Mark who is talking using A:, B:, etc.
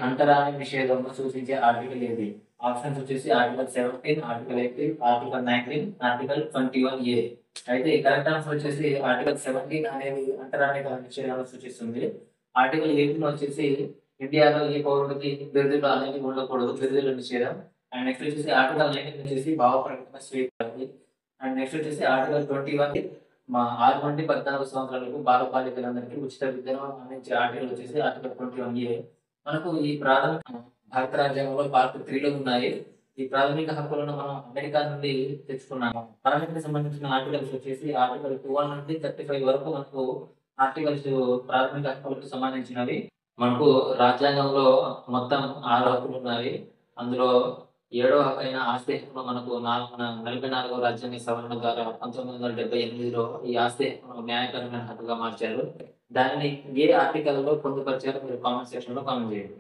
A: అంటరాని నిషేధంను సూచించే ఆర్టికల్ ఏది? ఆప్షన్స్ వచ్చేసి article 17, article 18, article 19, article 21A. అయితే కరెక్ట్ ఆన్సర్ వచ్చేసి ఆర్టికల్ 17 అనేది అంటరాని నిషేధాన్ని సూచిస్తుంది. ఆర్టికల్ 18 వచ్చేసి ఇండియాలో ఏ పౌరుడికి బిరుదులు అనేవి ఉండకూడదు, బిరుదుల నిషేధం. అండ్ నెక్స్ట్ వచ్చేసి ఆర్టికల్ 19 వచ్చేసి భావ ప్రకటన స్వేచ్ఛ. అండ్ నెక్స్ట్ వచ్చేసి ఆర్టికల్ 21 మా 6 నుండి 14 సంవత్సరాలకు బాలబాలికలందరికీ ఉచిత విద్యను అందించే ఆర్టికల్ వచ్చేసి ఆర్టికల్ 21A. మనకు ఈ ప్రాథమిక భారత రాజ్యాంగంలో పార్ట్ 3లో ఉన్నాయి. ఈ ప్రాథమిక హక్కులను మనం అమెరికా నుండి తెచ్చుకున్నాము. ప్రాథమిక సంబంధించిన ఆర్టికల్స్ వచ్చేసి ఆర్టికల్ 12 నుండి 35 వరకు మనకు ఆర్టికల్స్ ప్రాథమిక హక్కులకు సంబంధించినవి. మనకు రాజ్యాంగంలో మొత్తం 6 హక్కులు ఉన్నాయి. అందులో 7వ హక్కు అయిన ఆస్తి హక్కును మనకు 44వ రాజ్యాంగ సవరణ ద్వారా 1978లో ఈ ఆస్తి హక్కును న్యాయపరమైన హక్కుగా మార్చారు. దానిని ఏ ఆర్టికల్ లో పొందుపరిచారో మీరు కామెంట్ సెక్షన్ లో కామెంట్ చేయండి.